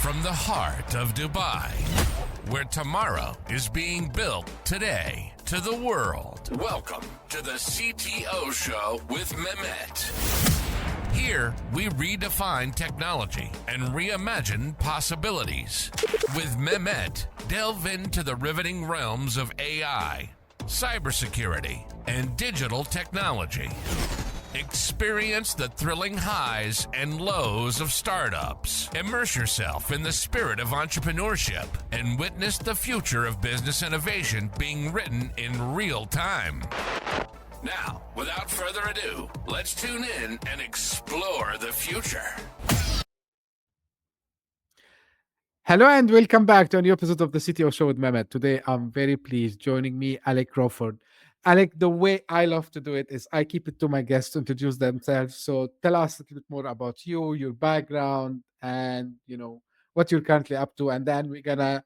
from the heart of Dubai, where tomorrow is being built today, to the world. Welcome to the CTO Show with Mehmet. Here, we redefine technology and reimagine possibilities. With Mehmet, delve into the riveting realms of AI, cybersecurity, and digital technology. Experience the thrilling highs and lows of startups. Immerse yourself in the spirit of entrepreneurship and witness the future of business innovation being written in real time. Now, without further ado, let's tune in and explore the future. Hello and welcome back to a new episode of the CTO Show with Mehmet. Today, I'm very pleased. Joining me, Alec Crawford. Alec, the way I love to do it is I keep it to my guests to introduce themselves. So tell us a little bit more about you, your background, and what you're currently up to. And then we're gonna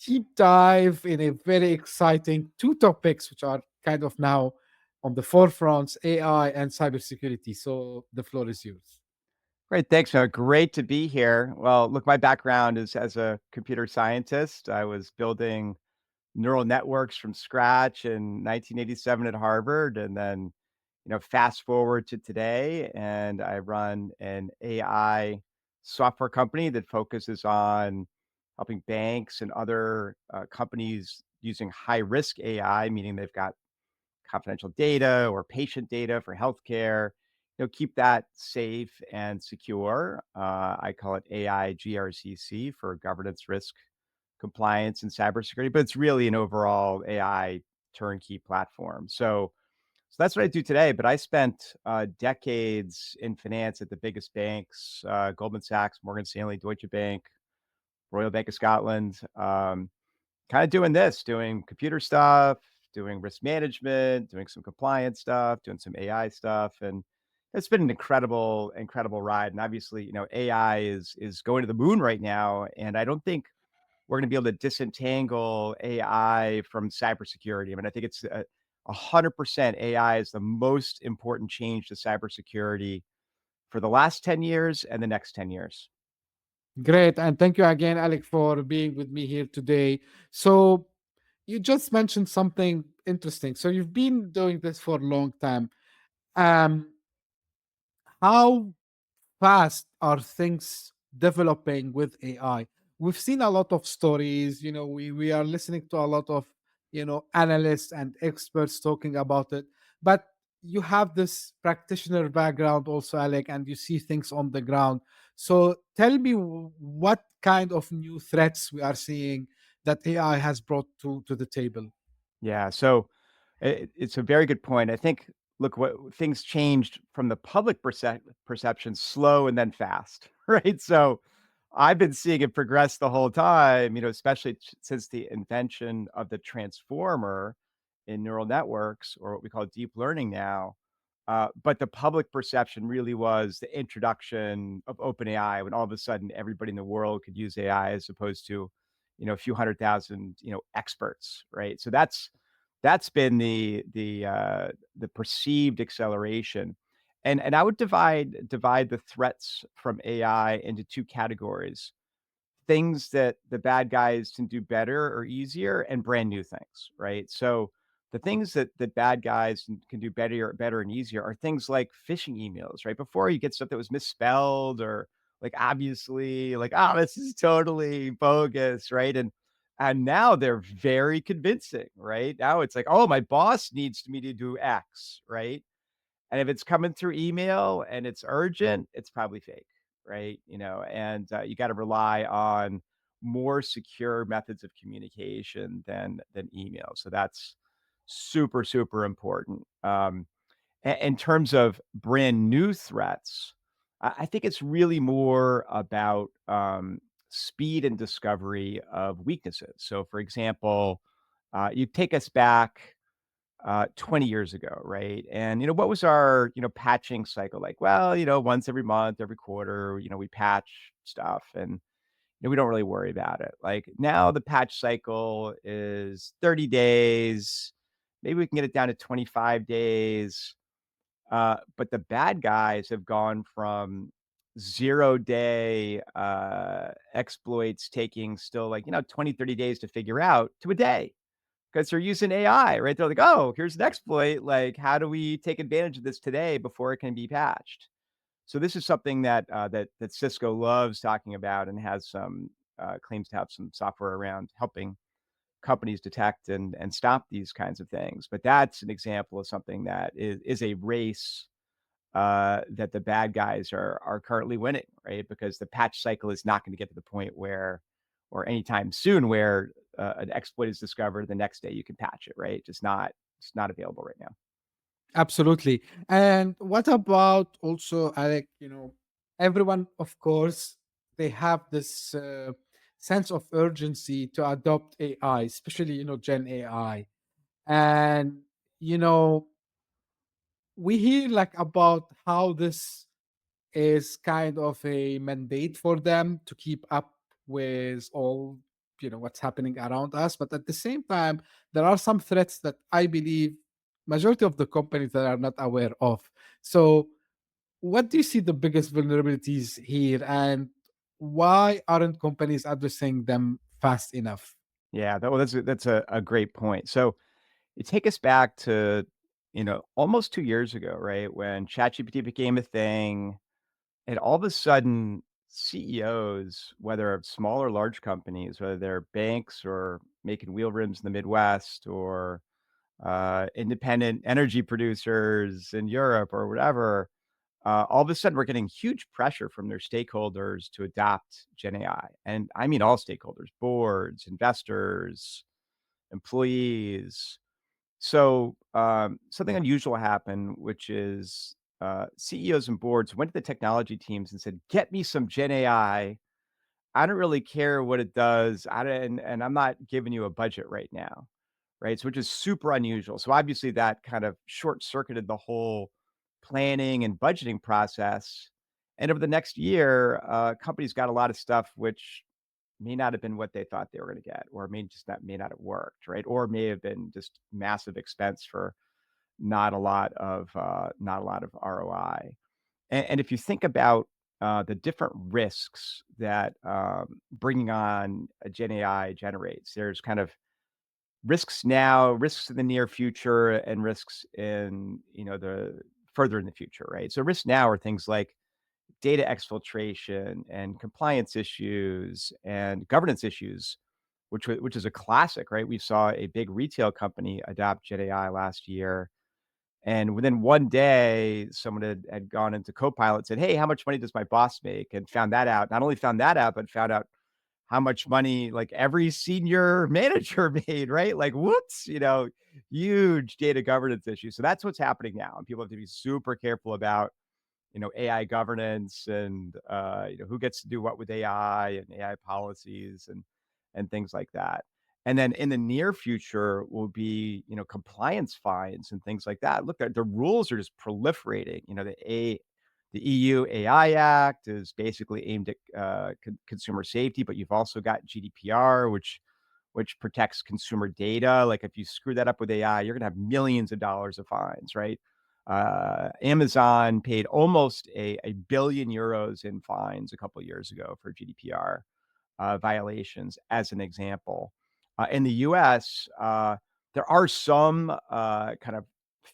deep dive in a very exciting two topics which are kind of now on the forefronts, AI and cybersecurity. So the floor is yours. Great. Thanks, Mehmet. Great to be here. Well, look, my background is as a computer scientist. I was building neural networks from scratch in 1987 at Harvard. And then, fast forward to today, and I run an AI software company that focuses on helping banks and other companies using high risk AI, meaning they've got confidential data or patient data for healthcare, keep that safe and secure. I call it AI GRCC for governance, risk, compliance, and cybersecurity, but it's really an overall AI turnkey platform. So that's what I do today. But I spent decades in finance at the biggest banks, Goldman Sachs, Morgan Stanley, Deutsche Bank, Royal Bank of Scotland. Kind of doing computer stuff, doing risk management, doing some compliance stuff, doing some AI stuff. And it's been an incredible ride. And obviously, AI is going to the moon right now. And I don't think we're going to be able to disentangle AI from cybersecurity. I mean, I think it's 100% AI is the most important change to cybersecurity for the last 10 years and the next 10 years. Great. And thank you again, Alec, for being with me here today. So you just mentioned something interesting. So you've been doing this for a long time. Um, how fast are things developing with AI? We've seen a lot of stories, we are listening to a lot of, analysts and experts talking about it. But you have this practitioner background also, Alec, and you see things on the ground. So tell me what kind of new threats we are seeing that AI has brought to the table. Yeah. So it's a very good point. I think, look, what things changed from the public perception, slow and then fast, right? So I've been seeing it progress the whole time, especially since the invention of the transformer in neural networks, or what we call deep learning now. But the public perception really was the introduction of OpenAI, when all of a sudden everybody in the world could use AI as opposed to, a few 100,000, experts, right? So that's been the perceived acceleration. And I would divide the threats from AI into two categories: things that the bad guys can do better or easier, and brand new things, right? So the things that bad guys can do better and easier are things like phishing emails, right? Before, you get stuff that was misspelled, or like obviously like, oh, this is totally bogus, right? And now they're very convincing, right? Now it's like, oh, my boss needs me to do X, right? And if it's coming through email and it's urgent, it's probably fake, right? And you got to rely on more secure methods of communication than email. So that's super important. In terms of brand new threats, I think it's really more about speed and discovery of weaknesses. So, for example, you take us back 20 years ago, right? And what was our patching cycle like? Well, once every month, every quarter, we patch stuff, and we don't really worry about it. Like, now the patch cycle is 30 days. Maybe we can get it down to 25 days. But the bad guys have gone from 0-day exploits taking still like, 20, 30 days to figure out to a day because they're using AI, right? They're like, oh, here's an exploit. Like, how do we take advantage of this today before it can be patched? So this is something that Cisco loves talking about and has some claims to have some software around helping companies detect and stop these kinds of things. But that's an example of something that is a race that the bad guys are currently winning, right? Because the patch cycle is not going to get to the point where, or anytime soon, where an exploit is discovered, the next day you can patch it, right? It's not available right now. Absolutely. And what about also, Alec, everyone, of course, they have this sense of urgency to adopt AI, especially, Gen AI. And, you know, we hear like about how this is kind of a mandate for them to keep up with all what's happening around us, but at the same time there are some threats that I believe majority of the companies that are not aware of. So what do you see the biggest vulnerabilities here, and why aren't companies addressing them fast enough? Yeah, that's a great point. So you take us back to, almost 2 years ago, right? When ChatGPT became a thing, and all of a sudden, CEOs, whether of small or large companies, whether they're banks or making wheel rims in the Midwest or independent energy producers in Europe or whatever, all of a sudden we're getting huge pressure from their stakeholders to adopt Gen AI. And I mean all stakeholders, boards, investors, employees. So something unusual happened, which is CEOs and boards went to the technology teams and said, "Get me some Gen AI. I don't really care what it does. And I'm not giving you a budget right now." Right. So, which is super unusual. So obviously that kind of short circuited the whole planning and budgeting process. And over the next year, companies got a lot of stuff which may not have been what they thought they were going to get, or may not have worked, right? Or may have been just massive expense for not a lot of ROI. And if you think about the different risks that bringing on a Gen AI generates, there's kind of risks now, risks in the near future, and risks in the further in the future, right? So risks now are things like data exfiltration and compliance issues and governance issues, which is a classic, right? We saw a big retail company adopt Gen AI last year, and within one day, someone had gone into Copilot and said, "Hey, how much money does my boss make?" And found that out. Not only found that out, but found out how much money like every senior manager made, right? Like, whoops, huge data governance issue. So that's what's happening now. And people have to be super careful about, AI governance and, who gets to do what with AI and AI policies and things like that. And then in the near future will be, compliance fines and things like that. Look, the rules are just proliferating. The EU AI Act is basically aimed at consumer safety, but you've also got GDPR, which protects consumer data. Like if you screw that up with AI, you're going to have millions of dollars of fines, right? Amazon paid almost a billion euros in fines a couple of years ago for GDPR violations, as an example. In the US, there are some kind of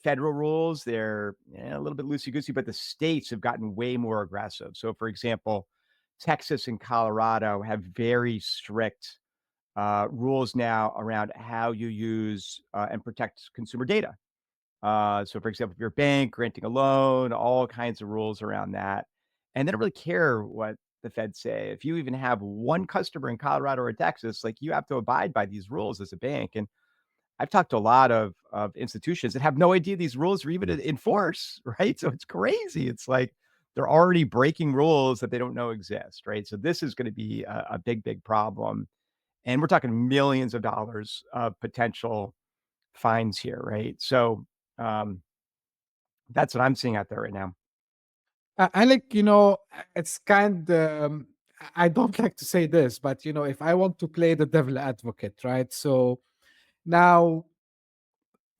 federal rules. They're a little bit loosey goosey, but the states have gotten way more aggressive. So, for example, Texas and Colorado have very strict rules now around how you use and protect consumer data. So, for example, if you're a bank granting a loan, all kinds of rules around that. And they don't really care what the feds say. If you even have one customer in Colorado or Texas, like you have to abide by these rules as a bank. And I've talked to a lot of institutions that have no idea these rules are even in force, right? So it's crazy. It's like they're already breaking rules that they don't know exist, right? So this is going to be a big, big problem. And we're talking millions of dollars of potential fines here, right? So um, that's what I'm seeing out there right now. I like, it's kind I don't like to say this, but if I want to play the devil advocate, right? So now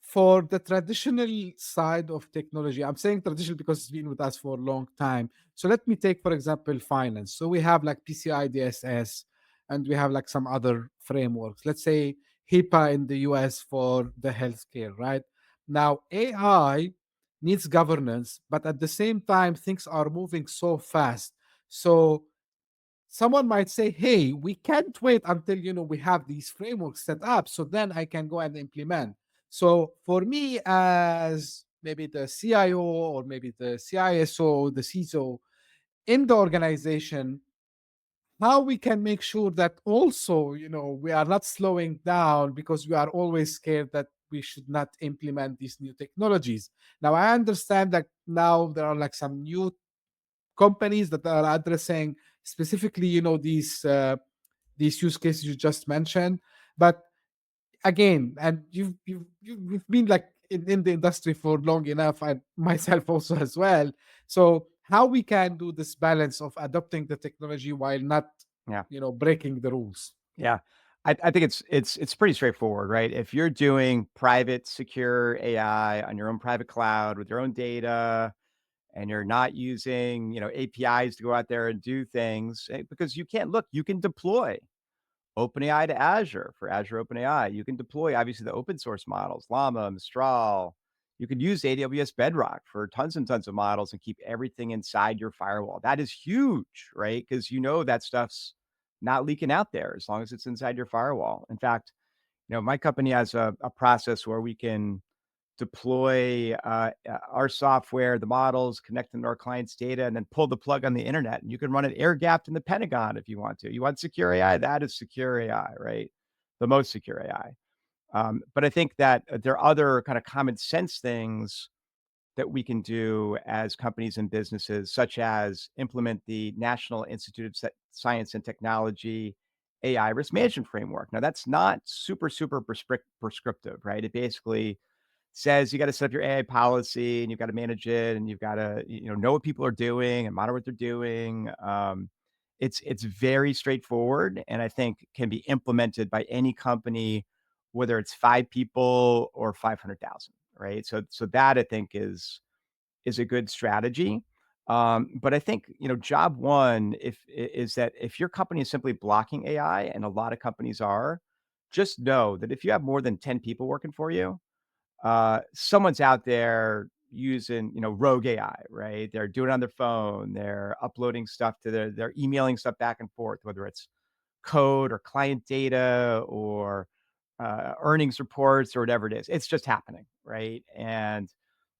for the traditional side of technology, I'm saying traditional because it's been with us for a long time. So let me take, for example, finance. So we have like PCI DSS, and we have like some other frameworks. Let's say HIPAA in the US for the healthcare, right? Now, AI needs governance, but at the same time, things are moving so fast. So someone might say, hey, we can't wait until we have these frameworks set up, so then I can go and implement. So for me, as maybe the CIO or maybe the CISO, the CISO in the organization, how we can make sure that also we are not slowing down because we are always scared that we should not implement these new technologies. Now I understand that now there are like some new companies that are addressing specifically these use cases you just mentioned. But again, and you've been like in the industry for long enough, and myself also as well. So how we can do this balance of adopting the technology while not Yeah. breaking the rules? Yeah. I think it's pretty straightforward, right? If you're doing private, secure AI on your own private cloud with your own data, and you're not using, APIs to go out there and do things, because you can't look, you can deploy OpenAI to Azure for Azure OpenAI. You can deploy obviously the open source models, Llama, Mistral. You can use AWS Bedrock for tons and tons of models and keep everything inside your firewall. That is huge, right? Because that stuff's not leaking out there as long as it's inside your firewall. In fact, my company has a process where we can deploy our software, the models, connect them to our clients' data, and then pull the plug on the internet. And you can run it air gapped in the Pentagon if you want to. You want secure AI? That is secure AI, right? The most secure AI. But I think that there are other kind of common sense things that we can do as companies and businesses, such as implement the National Institute of Science and Technology AI risk management framework. Now, that's not super, super prescriptive, right? It basically says you got to set up your AI policy and you've got to manage it and you've got to know what people are doing and monitor what they're doing. It's very straightforward, and I think can be implemented by any company, whether it's 5 people or 500,000. Right. So that I think is a good strategy. But I think job one is that if your company is simply blocking AI, and a lot of companies are, just know that if you have more than 10 people working for you, someone's out there using, rogue AI, right? They're doing it on their phone. They're uploading stuff to they're emailing stuff back and forth, whether it's code or client data or earnings reports or whatever it is. It's just happening, right? And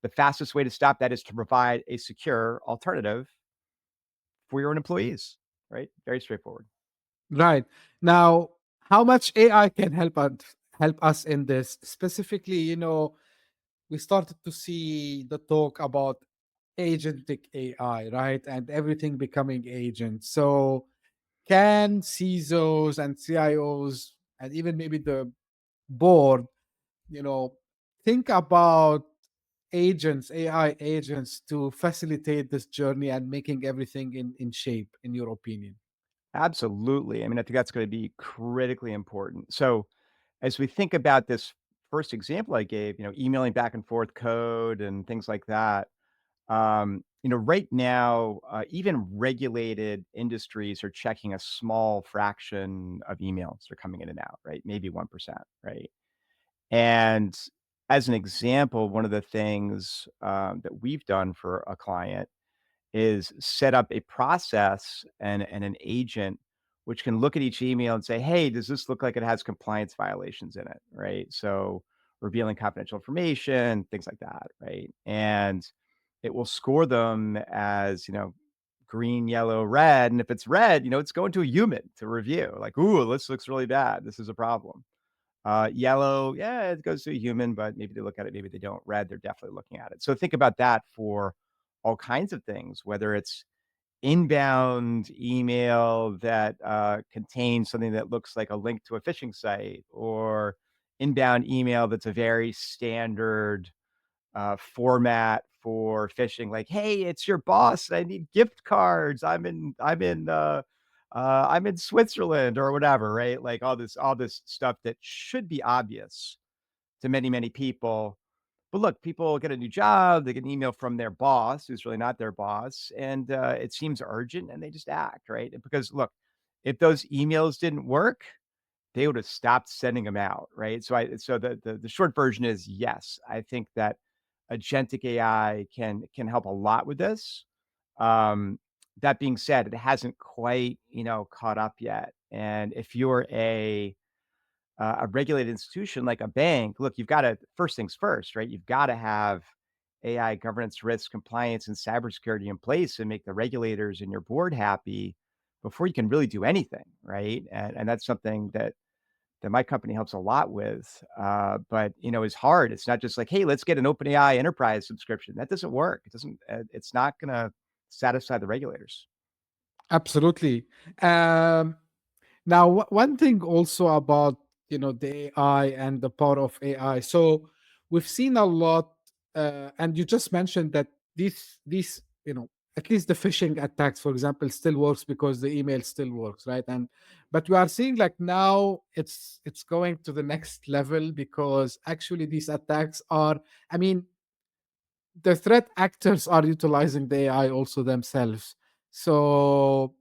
the fastest way to stop that is to provide a secure alternative for your own employees, right? Very straightforward. Right. Now, how much AI can help us in this specifically? We started to see the talk about agentic AI, right? And everything becoming agent. So can CISOs and CIOs and even maybe the board, you know, think about agents, AI agents to facilitate this journey and making everything in shape, in your opinion? Absolutely. I mean, I think that's going to be critically important. So, as we think about this first example I gave, emailing back and forth code and things like that, right now, even regulated industries are checking a small fraction of emails that are coming in and out, right? Maybe 1%, right? And as an example, one of the things that we've done for a client is set up a process and an agent which can look at each email and say, hey, does this look like it has compliance violations in it? Right. So revealing confidential information, things like that. Right. And it will score them as, green, yellow, red. And if it's red, it's going to a human to review. Like, ooh, this looks really bad. This is a problem. Yellow, yeah, it goes to a human, but maybe they look at it, maybe they don't. Red, they're definitely looking at it. So think about that for all kinds of things, whether it's inbound email that contains something that looks like a link to a phishing site, or inbound email that's a very standard format for phishing, like, hey, it's your boss, I need gift cards, I'm in Switzerland or whatever, right? Like all this stuff that should be obvious to many, many people. But look, people get a new job, they get an email from their boss, who's really not their boss, and it seems urgent, and they just act, right? Because look, if those emails didn't work, they would have stopped sending them out, right? So the short version is yes, I think that agentic AI can help a lot with this. Um, that being said, it hasn't quite, caught up yet. And if you're a regulated institution like a bank, look, you've got to first things first, right? You've got to have AI governance, risk, compliance, and cybersecurity in place and make the regulators and your board happy before you can really do anything, right? And that's something that my company helps a lot with. But is hard. It's not just like, hey, let's get an OpenAI enterprise subscription. That doesn't work. It doesn't. It's not going to satisfy the regulators. Absolutely. Um, Now, one thing also about the AI and the power of AI. So we've seen a lot, and you just mentioned that these at least the phishing attacks, for example, still works because the email still works, right? And but we are seeing like now it's going to the next level because actually these attacks are, I mean, the threat actors are utilizing the AI also themselves. So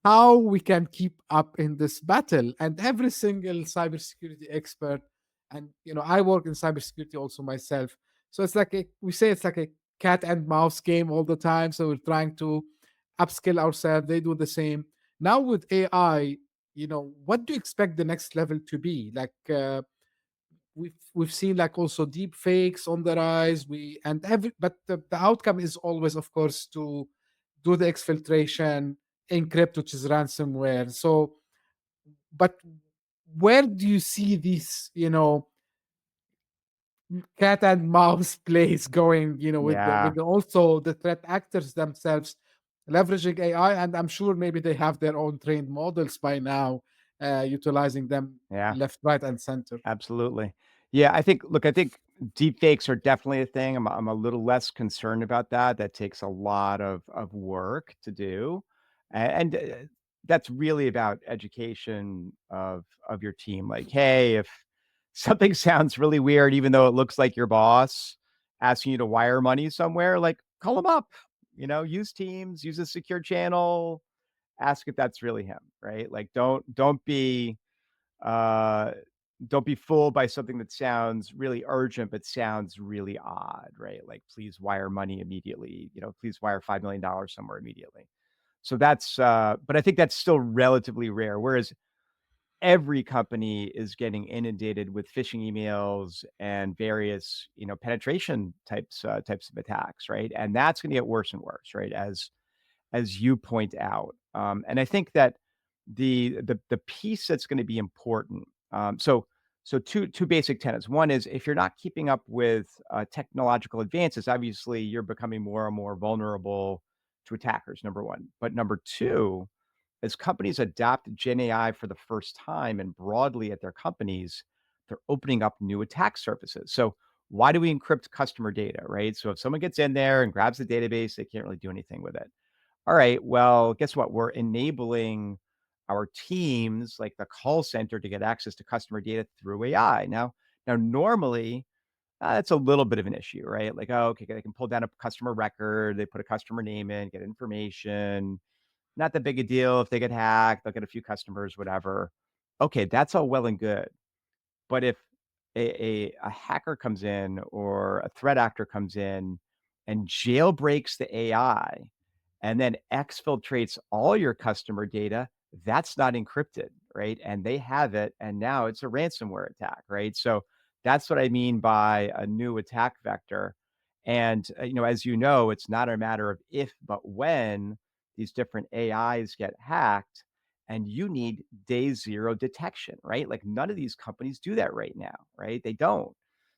how we can keep up in this battle, and every single cybersecurity expert, and I work in cybersecurity also myself, so it's like we say it's like a cat and mouse game all the time, so we're trying to upskill ourselves. They do the same now with AI. What do you expect the next level to be like? We've seen like also deep fakes on the rise, but the outcome is always, of course, to do the exfiltration, encrypt, which is ransomware. So but where do you see these cat and mouse plays going, with Yeah, also the threat actors themselves leveraging AI? And I'm sure maybe they have their own trained models by now, utilizing them yeah. left, right, and center. Absolutely. Yeah, I think deep fakes are definitely a thing. I'm a little less concerned about that. That takes a lot of work to do. And that's really about education of your team. Like, hey, if something sounds really weird, even though it looks like your boss asking you to wire money somewhere, like call them up. Use Teams, use a secure channel, ask if that's really him, right? Like uh, don't be fooled by something that sounds really urgent, but sounds really odd, right? Like, please wire money immediately. Please wire $5 million somewhere immediately. So but I think that's still relatively rare. Whereas every company is getting inundated with phishing emails and various, penetration types of attacks, right? And that's going to get worse and worse, right? As you point out. And I think that the piece that's going to be important. So two basic tenets. One is if you're not keeping up with technological advances, obviously you're becoming more and more vulnerable to attackers. Number one, but number two, as companies adopt Gen AI for the first time and broadly at their companies, they're opening up new attack surfaces. So why do we encrypt customer data, right? So if someone gets in there and grabs the database, they can't really do anything with it. All right, well, guess what? We're enabling our teams, like the call center, to get access to customer data through AI. Now, normally, that's a little bit of an issue, right? Like, oh, okay, they can pull down a customer record, they put a customer name in, get information. Not that big a deal. If they get hacked, they'll get a few customers, whatever. Okay, that's all well and good. But if a hacker comes in or a threat actor comes in and jailbreaks the AI and then exfiltrates all your customer data, that's not encrypted, right? And they have it, and now it's a ransomware attack, right? So that's what I mean by a new attack vector. And as you know, it's not a matter of if, but when these different AIs get hacked, and you need day zero detection, right? Like none of these companies do that right now, right? They don't.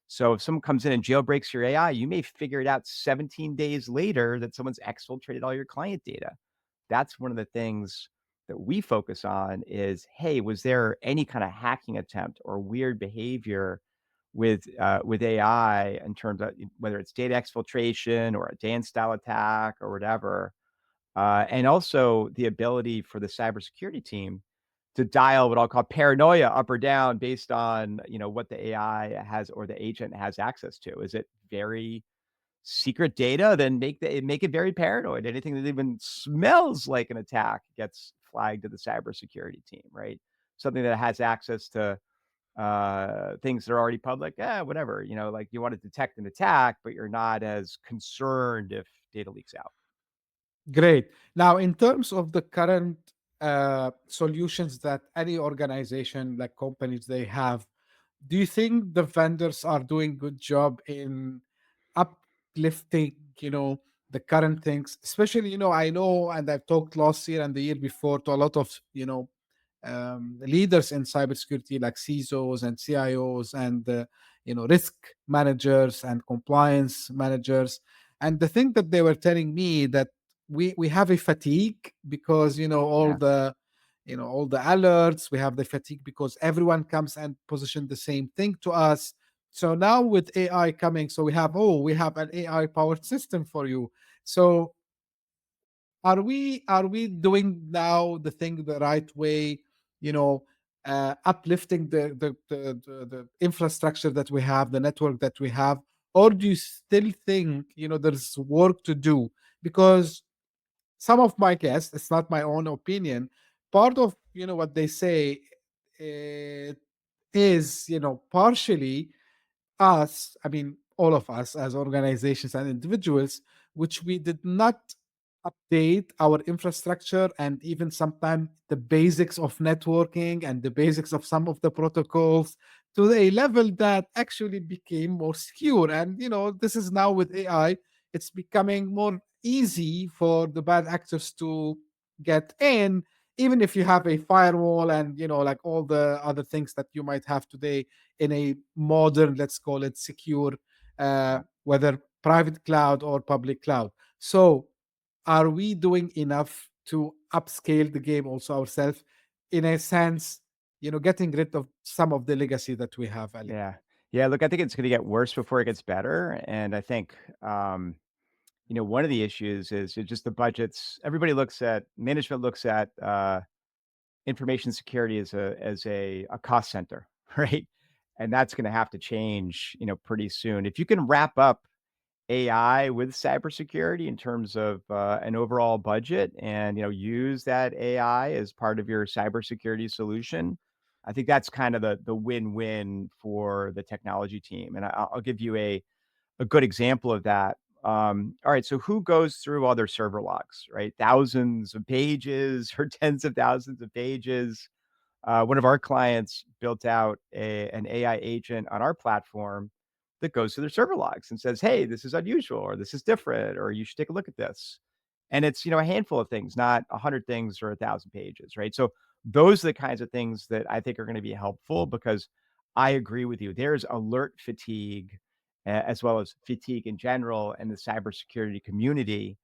So if someone comes in and jailbreaks your AI, you may figure it out 17 days later that someone's exfiltrated all your client data. That's one of the things that we focus on is, hey, was there any kind of hacking attempt or weird behavior with AI in terms of whether it's data exfiltration or a Dan style attack or whatever, and also the ability for the cybersecurity team to dial what I'll call paranoia up or down based on, what the AI has or the agent has access to. Is it very secret data? Then make it very paranoid. Anything that even smells like an attack gets flagged to the cybersecurity team, right? Something that has access to things that are already public, whatever, like you want to detect an attack, but you're not as concerned if data leaks out. Great. Now, in terms of the current solutions that any organization, like companies, they have, do you think the vendors are doing good job in uplifting, the current things? Especially, I know, and I've talked last year and the year before to a lot of, leaders in cybersecurity, like CISOs and CIOs and risk managers and compliance managers. And the thing that they were telling me that we have a fatigue because all Yeah. the all the alerts. We have the fatigue because everyone comes and position the same thing to us. So now with AI coming, so we have an AI powered system for you. So are we doing now the thing the right way, uplifting the infrastructure that we have, the network that we have, or do you still think there's work to do? Because some of my guests, it's not my own opinion, part of what they say uh, is partially us, I mean, all of us as organizations and individuals, which we did not update our infrastructure and even sometimes the basics of networking and the basics of some of the protocols to a level that actually became more secure. And, this is now with AI, it's becoming more easy for the bad actors to get in, even if you have a firewall and, like all the other things that you might have today in a modern, let's call it secure, Yeah. whether private cloud or public cloud. So, are we doing enough to upscale the game also ourselves, in a sense, getting rid of some of the legacy that we have, Alec? Yeah. Yeah. Look, I think it's going to get worse before it gets better. And I think, one of the issues is just the budgets. Management looks at information security as a cost center, right? And that's going to have to change, pretty soon. If you can wrap up AI with cybersecurity in terms of an overall budget and use that AI as part of your cybersecurity solution, I think that's kind of the win-win for the technology team. And I'll give you a good example of that. All right, so who goes through all their server logs, right? Thousands of pages or tens of thousands of pages. One of our clients built out an AI agent on our platform that goes to their server logs and says, "Hey, this is unusual, or this is different, or you should take a look at this." And it's a handful of things, not 100 things or 1,000 pages, right? So those are the kinds of things that I think are going to be helpful because I agree with you. There's alert fatigue, as well as fatigue in general in the cybersecurity community,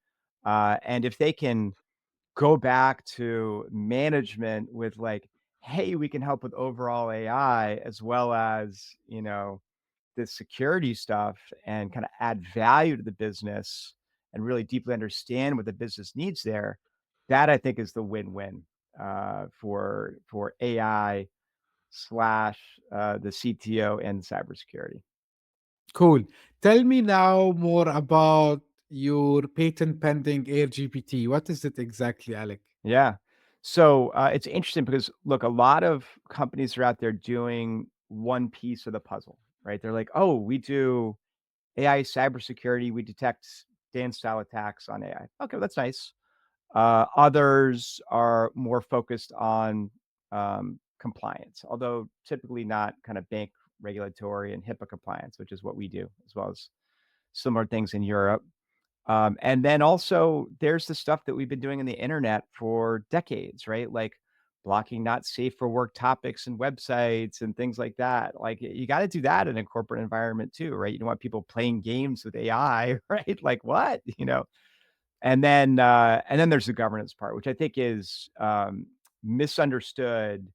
and if they can go back to management with like, hey, we can help with overall AI as well as, the security stuff and kind of add value to the business and really deeply understand what the business needs there. That I think is the win-win for AI slash the CTO and cybersecurity. Cool. Tell me now more about your patent pending Air GPT. What is it exactly, Alec? Yeah. So it's interesting because look, a lot of companies are out there doing one piece of the puzzle, right? They're like, oh, we do AI cybersecurity, we detect dance style attacks on AI. Okay, well, that's nice. Others are more focused on compliance, although typically not kind of bank regulatory and HIPAA compliance, which is what we do, as well as similar things in Europe. And then also there's the stuff that we've been doing in the internet for decades, right? Like blocking not safe for work topics and websites and things like that. Like you got to do that in a corporate environment too, right? You don't want people playing games with AI, right? Like what, and then there's the governance part, which I think is misunderstood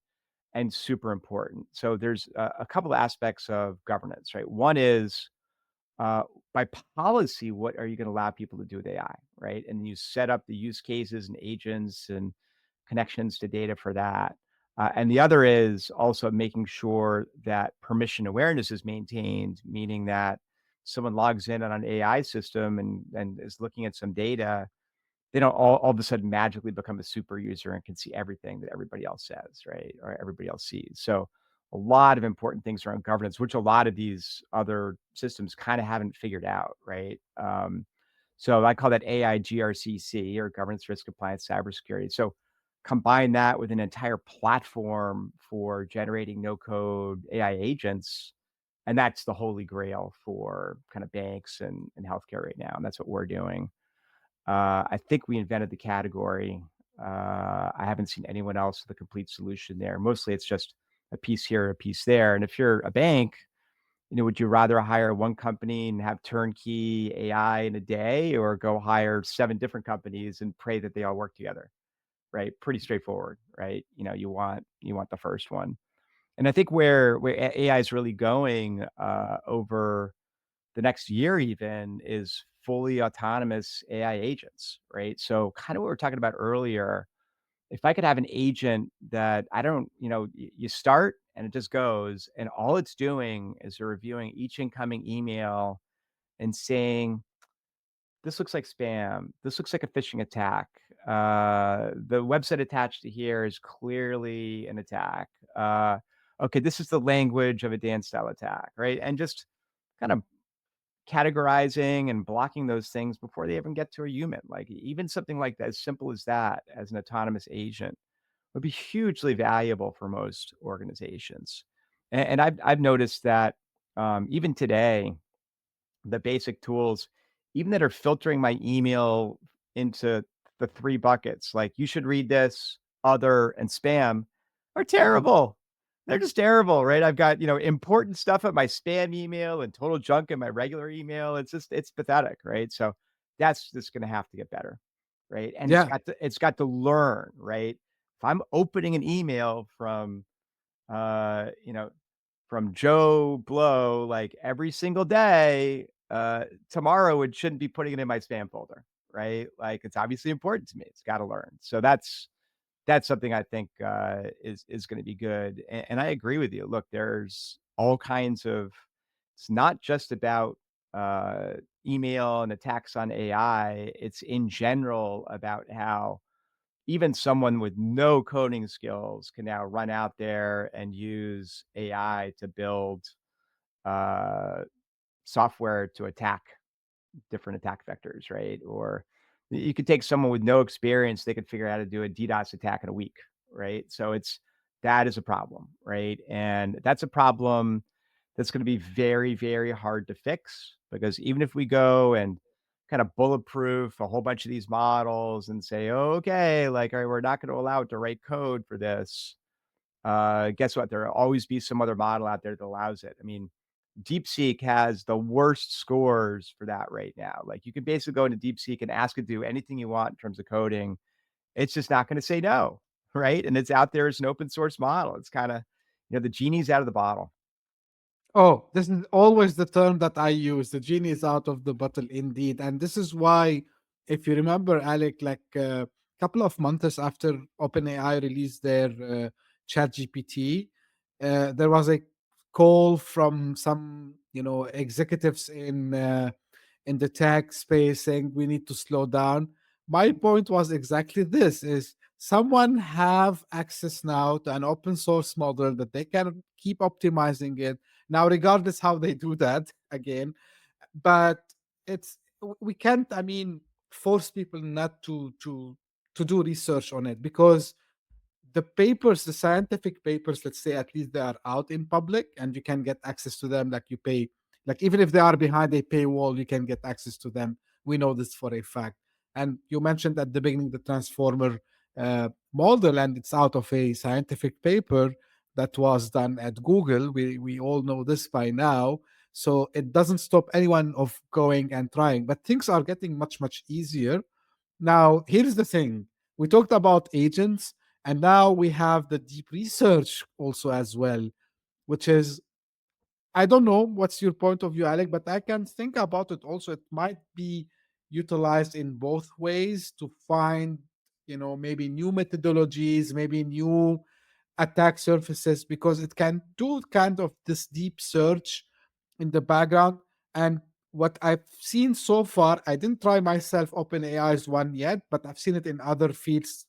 and super important. So there's a couple of aspects of governance, right? One is uh, by policy, what are you going to allow people to do with AI, right? And you set up the use cases and agents and connections to data for that. And the other is also making sure that permission awareness is maintained, meaning that someone logs in on an AI system and is looking at some data, they don't all of a sudden magically become a super user and can see everything that everybody else says, right? Or everybody else sees. So a lot of important things around governance, which a lot of these other systems kind of haven't figured out, right? So I call that AI GRCC, or governance, risk, compliance, cybersecurity. So combine that with an entire platform for generating no code AI agents. And that's the holy grail for kind of banks and healthcare right now. And that's what we're doing. I think we invented the category. I haven't seen anyone else with a complete solution there. Mostly it's just a piece here, a piece there. And if you're a bank, would you rather hire one company and have turnkey AI in a day, or go hire 7 different companies and pray that they all work together? Right? Pretty straightforward, right? You want the first one. And I think where AI is really going over the next year even is fully autonomous AI agents, right? So kind of what we were talking about earlier, if I could have an agent that I don't, you start and it just goes, and all it's doing is reviewing each incoming email and saying, this looks like spam. This looks like a phishing attack. The website attached to here is clearly an attack. Okay, this is the language of a dance style attack, right? And just kind of categorizing and blocking those things before they even get to a human. Like even something like that, as simple as that, as an autonomous agent, would be hugely valuable for most organizations. And I've noticed that even today, the basic tools, even that are filtering my email into the 3 buckets, like you should read this, other, and spam, are terrible. They're just terrible, right? I've got, important stuff at my spam email and total junk in my regular email. It's pathetic, right? So that's just going to have to get better, right? And Yeah. it's got to learn, right? If I'm opening an email uh, you know, from Joe Blow, like every single day, tomorrow it shouldn't be putting it in my spam folder, right? Like it's obviously important to me. It's got to learn. So that's something I think is going to be good. And I agree with you. Look, there's all kinds of. It's not just about uh, email and attacks on AI. It's in general about how even someone with no coding skills can now run out there and use AI to build uh, software to attack different attack vectors, right? Or you could take someone with no experience, they could figure out how to do a DDoS attack in a week, right? So that is a problem, right? And that's a problem that's going to be very, very hard to fix, because even if we go and kind of bulletproof a whole bunch of these models and say, oh, okay, like, all right, we're not going to allow it to write code for this. Guess what? There'll always be some other model out there that allows it. I mean, DeepSeek has the worst scores for that right now. Like you can basically go into DeepSeek and ask it to do anything you want in terms of coding. It's just not going to say no, right? And it's out there as an open source model. It's kind of, the genie's out of the bottle. Oh, this is always the term that I use. The genie is out of the bottle, indeed. And this is why, if you remember, Alec, like a couple of months after OpenAI released their ChatGPT, there was a call from some, executives in the tech space saying we need to slow down. My point was exactly this: is someone have access now to an open source model that they can keep optimizing it now, regardless how they do that again. But it's we can't, I mean, force people not to do research on it, because the papers, the scientific papers, let's say, at least they are out in public and you can get access to them. Like you pay, like even if they are behind a paywall, you can get access to them. We know this for a fact. And you mentioned at the beginning the transformer model, and it's out of a scientific paper that was done at Google. We all know this by now. So it doesn't stop anyone of going and trying, but things are getting much easier. Now, here's the thing. We talked about agents, and now we have the deep research also as well, which is, I don't know what's your point of view, Alec, but I can think about it also. It might be utilized in both ways to find, maybe new methodologies, maybe new attack surfaces because it can do kind of this deep search in the background. And what I've seen so far, I didn't try myself OpenAI's one yet, but I've seen it in other fields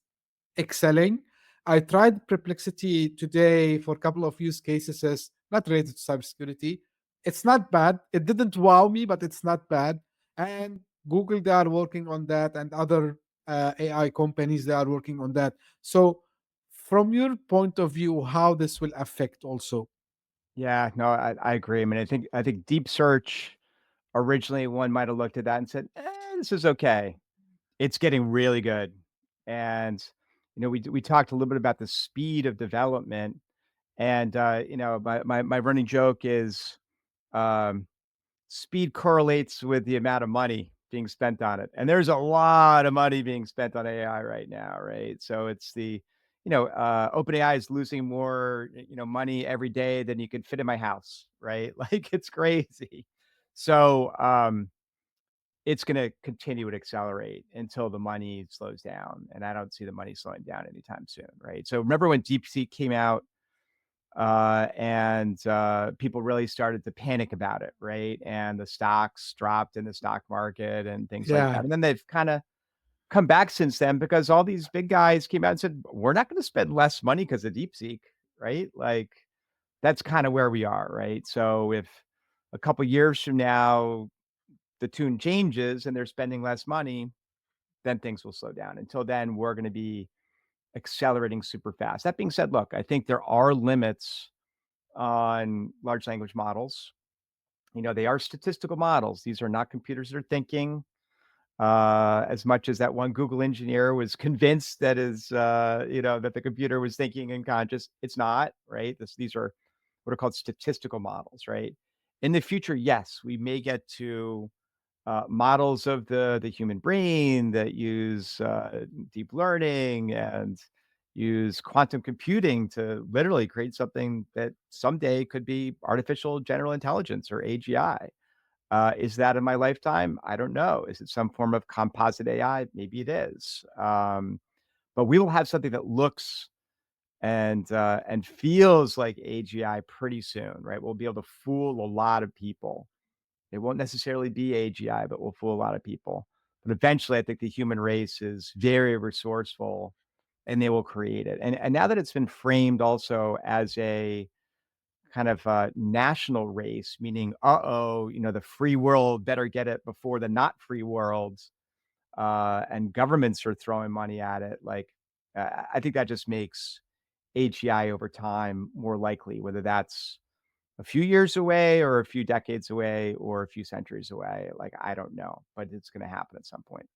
excelling. I tried Perplexity today for a couple of use cases, not related to cybersecurity. It's not bad. It didn't wow me, but it's not bad. And Google, they are working on that, and other AI companies, they are working on that. So, from your point of view, how this will affect also? Yeah, no, I agree. I mean, I think deep search originally one might have looked at that and said, this is okay. It's getting really good. And we talked a little bit about the speed of development. And my running joke is um speed correlates with the amount of money being spent on it. And there's a lot of money being spent on AI right now, right? So it's OpenAI is losing more, money every day than you could fit in my house, right? Like it's crazy. So it's going to continue to accelerate until the money slows down. And I don't see the money slowing down anytime soon, right? So remember when DeepSeek came out, and people really started to panic about it, right? And the stocks dropped in the stock market and things like Yeah. that. And then they've kind of come back since then because all these big guys came out and said, we're not going to spend less money because of DeepSeek, right? Like that's kind of where we are, right? So if a couple years from now the tune changes and they're spending less money, then things will slow down. Until then, we're going to be accelerating super fast. That being said, look, I think there are limits on large language models. They are statistical models. These are not computers that are thinking. As much as that one Google engineer was convinced that that the computer was thinking and conscious, it's not, right? These are what are called statistical models, right? In the future, yes, we may get to models of the human brain that use deep learning and use quantum computing to literally create something that someday could be artificial general intelligence or AGI. Is that in my lifetime? I don't know. Is it some form of composite AI? Maybe it is. But we will have something that looks and feels like AGI pretty soon, right? We'll be able to fool a lot of people. It won't necessarily be AGI, but will fool a lot of people. But eventually, I think the human race is very resourceful, and they will create it. And now that it's been framed also as a kind of national race, meaning, the free world better get it before the not free worlds, and governments are throwing money at it. Like, I think that just makes AGI over time more likely, whether that's a few years away or a few decades away or a few centuries away. Like, I don't know, but it's going to happen at some point.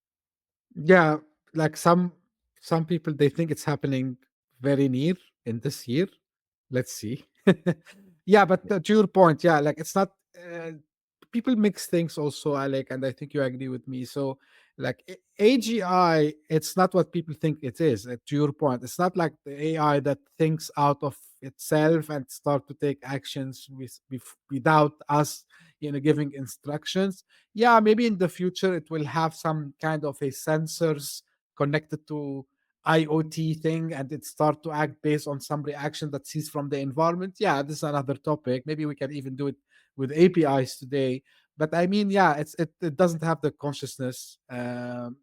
Yeah, like some people, they think it's happening very near in this year. Let's see. Yeah, but to your point, yeah, like it's not. People mix things also, Alec, and I think you agree with me. So, like AGI, it's not what people think it is. To your point, it's not like the AI that thinks out of itself and start to take actions without us, giving instructions. Yeah, maybe in the future it will have some kind of a sensors connected to IoT thing, and it start to act based on some reaction that sees from the environment. Yeah, this is another topic. Maybe we can even do it with APIs today. But I mean, yeah, it doesn't have the consciousness. And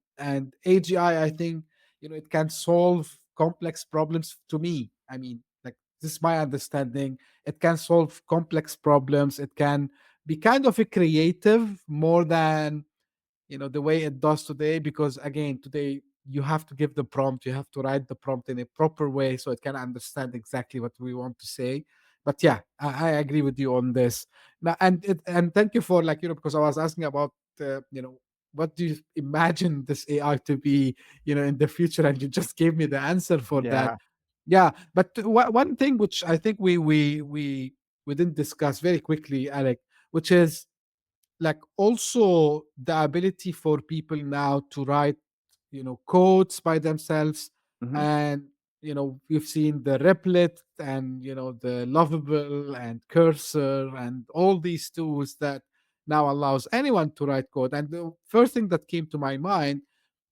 AGI, I think, it can solve complex problems to me. I mean, like this is my understanding. It can solve complex problems. It can be kind of a creative more than the way it does today, because again, today you have to give the prompt, you have to write the prompt in a proper way so it can understand exactly what we want to say. But yeah, I agree with you on this now. And thank you for, like, because I was asking about what do you imagine this AI to be in the future, and you just gave me the answer for that. Yeah. Yeah, but one thing which I think we didn't discuss very quickly, Alec, which is like also the ability for people now to write codes by themselves. Mhm. And we've seen the Replit and the Lovable and Cursor and all these tools that now allows anyone to write code. And the first thing that came to my mind,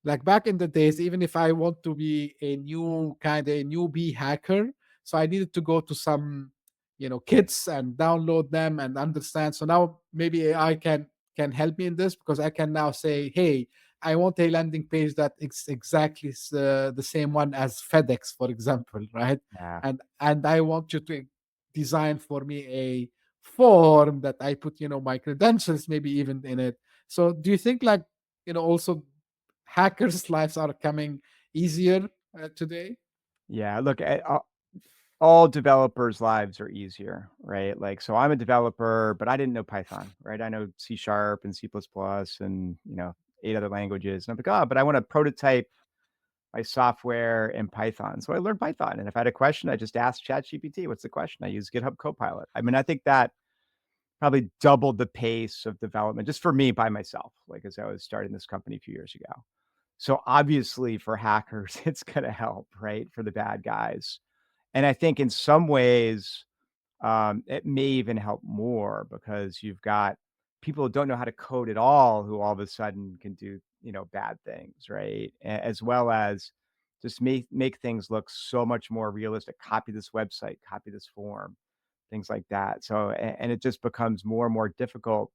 like back in the days, even if I want to be a newbie hacker, So I needed to go to some, kits and download them and understand. So now maybe AI can help me in this, because I can now say, hey, I want a landing page that is exactly the same one as FedEx, for example, right? Yeah. And I want you to design for me a form that I put, my credentials maybe even in it. So do you think, like, also hackers' lives are coming easier today? Yeah. Look, all developers' lives are easier, right? Like, so I'm a developer, but I didn't know Python, right? I know C# and C++ and, 8 other languages. And I'm like, oh, but I want to prototype my software in Python. So I learned Python. And if I had a question, I just asked ChatGPT, what's the question? I use GitHub Copilot. I mean, I think that probably doubled the pace of development just for me by myself, like as I was starting this company a few years ago. So obviously for hackers, it's going to help, right? For the bad guys. And I think in some ways, it may even help more because you've got people who don't know how to code at all of a sudden can do, bad things, right? As well as just make things look so much more realistic. Copy this website, copy this form, things like that. So, and it just becomes more and more difficult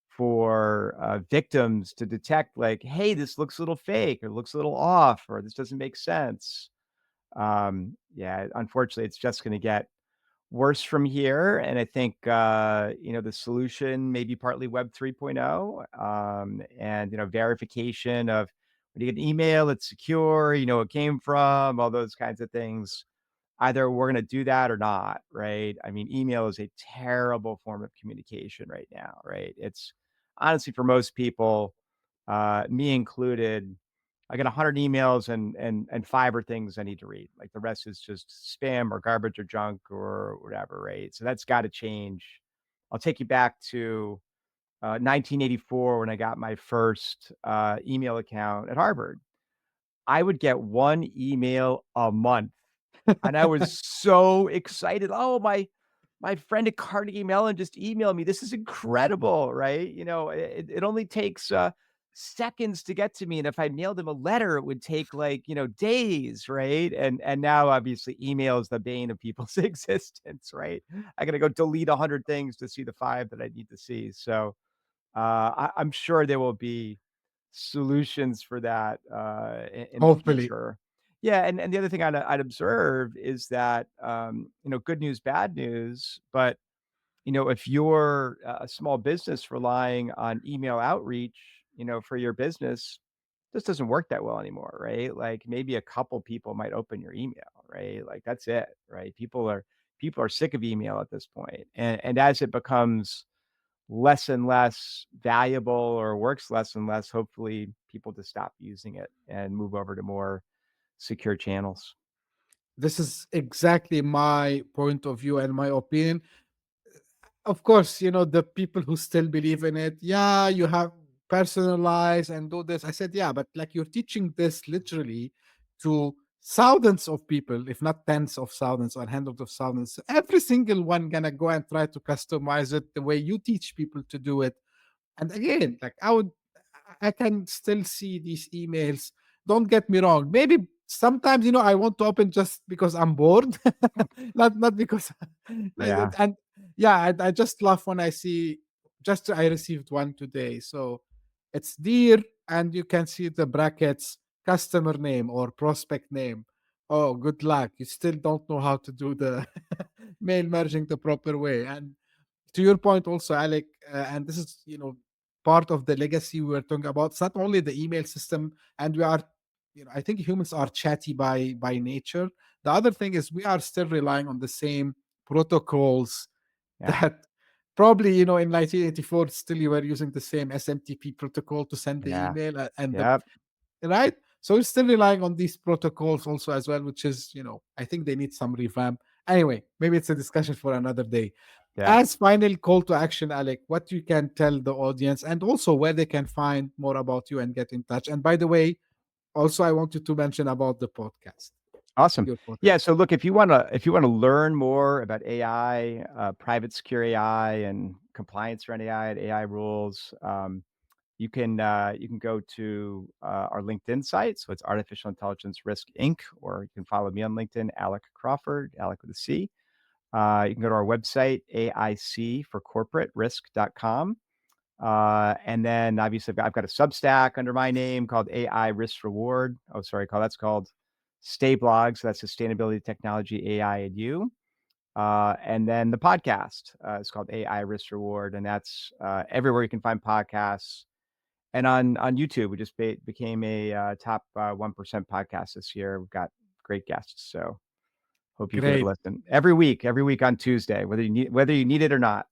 for victims to detect, like, hey, this looks a little fake or looks a little off, or this doesn't make sense. Yeah, unfortunately, it's just going to get worse from here. And I think, the solution may be partly Web 3.0, and, verification of when you get an email, it's secure, you know, it came from, all those kinds of things. Either we're going to do that or not, right? I mean, email is a terrible form of communication right now, right? It's honestly for most people, me included, I get 100 emails and 5 are things I need to read. Like the rest is just spam or garbage or junk or whatever, right? So that's got to change. I'll take you back to 1984 when I got my first email account at Harvard. I would get one email a month, and I was so excited. Oh, my friend at Carnegie Mellon just emailed me. This is incredible, right? It only takes seconds to get to me, and if I mailed him a letter, it would take like days, right? And now obviously email is the bane of people's existence, right? I got to go delete 100 things to see the 5 that I need to see. So I'm sure there will be solutions for that in the Hopefully. future. Yeah, and the other thing I'd observe is that good news, bad news, but if you're a small business relying on email outreach, for your business, this doesn't work that well anymore, right? Like maybe a couple people might open your email, right? Like that's it, right? People are sick of email at this point, and as it becomes less and less valuable or works less and less, hopefully people just stop using it and move over to more secure channels. This is exactly my point of view and my opinion. Of course, the people who still believe in it, yeah, you have personalize and do this. I said, yeah, but like you're teaching this literally to thousands of people, if not tens of thousands or hundreds of thousands. Every single one gonna go and try to customize it the way you teach people to do it. And again, like I can still see these emails. Don't get me wrong. Maybe sometimes, I want to open just because I'm bored, not because. Yeah. And yeah, I just laugh when I see. Just I received one today, so it's dear, and you can see the brackets, customer name or prospect name. Oh, good luck! You still don't know how to do the mail merging the proper way, and to your point also, Alec, and this is, part of the legacy we were talking about. It's not only the email system, and we are, I think humans are chatty by nature. The other thing is we are still relying on the same protocols Yeah. that probably, in 1984, still you were using the same SMTP protocol to send the Yeah. email, and the Yep. right. So we're still relying on these protocols also as well, which is, I think they need some revamp. Anyway, maybe it's a discussion for another day. Yeah. As final call to action, Alec, what you can tell the audience and also where they can find more about you and get in touch. And by the way, also I wanted to mention about the podcast, Awesome. your Yeah. podcast. So look, if you wanna learn more about AI, private secure AI and compliance around AI and AI rules, you can go to our LinkedIn site. So it's Artificial Intelligence Risk Inc., or you can follow me on LinkedIn, Alec Crawford, Alec with a C. You can go to our website, aicforcorporaterisk.com. And then obviously I've got a Substack under my name called AI Risk Reward. That's called Stay Blog. So that's Sustainability, Technology, AI, and You. And then the podcast is called AI Risk Reward, and that's everywhere you can find podcasts. And on YouTube, we just became a top 1% podcast this year. We've got great guests, so hope you give it a listen every week on Tuesday, whether you need it or not.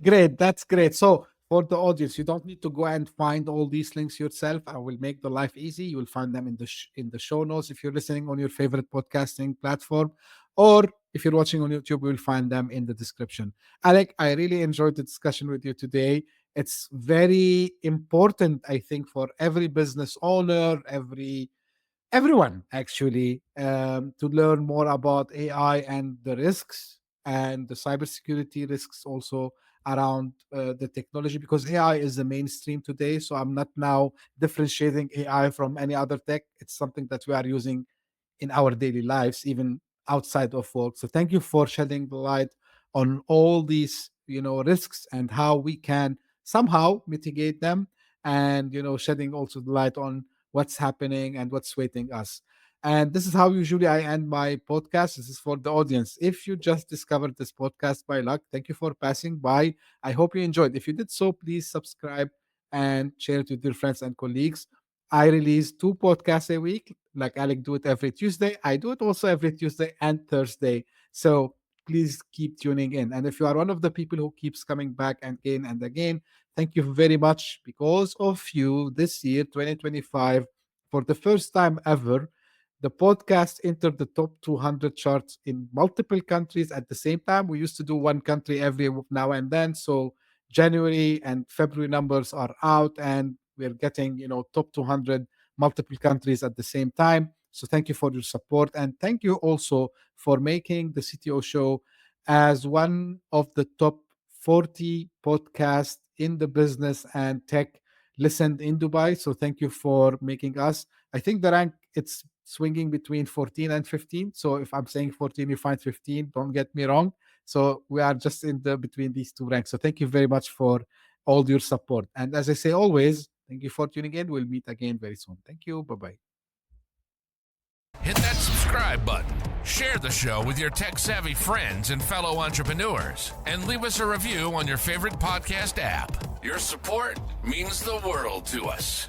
Great, that's great. So for the audience, you don't need to go and find all these links yourself. I will make the life easy. You will find them in the show notes if you're listening on your favorite podcasting platform, or if you're watching on YouTube, you will find them in the description. Alec, I really enjoyed the discussion with you today. It's very important, I think, for every business owner, everyone actually, to learn more about AI and the risks and the cybersecurity risks also around the technology, because AI is the mainstream today. So I'm not now differentiating AI from any other tech. It's something that we are using in our daily lives, even outside of work. So thank you for shedding the light on all these, risks and how we can somehow mitigate them, and shedding also the light on what's happening and what's waiting us. And this is how usually I end my podcast. This is for the audience. If you just discovered this podcast by luck, thank you for passing by. I hope you enjoyed. If you did so, please subscribe and share it with your friends and colleagues. I release 2 podcasts a week. Like Alec do it every Tuesday. I do it also every Tuesday and Thursday. So please keep tuning in. And if you are one of the people who keeps coming back again and again, thank you very much. Because of you, this year, 2025, for the first time ever, the podcast entered the top 200 charts in multiple countries at the same time. We used to do one country every now and then. So January and February numbers are out, and we're getting, top 200 multiple countries at the same time. So thank you for your support. And thank you also for making the CTO Show as one of the top 40 podcasts in the business and tech listened in Dubai. So thank you for making us. I think the rank, it's swinging between 14 and 15. So if I'm saying 14, you find 15. Don't get me wrong. So we are just in the between these two ranks. So thank you very much for all your support. And as I say always, thank you for tuning in. We'll meet again very soon. Thank you. Bye-bye. Hit that subscribe button, share the show with your tech-savvy friends and fellow entrepreneurs, and leave us a review on your favorite podcast app. Your support means the world to us.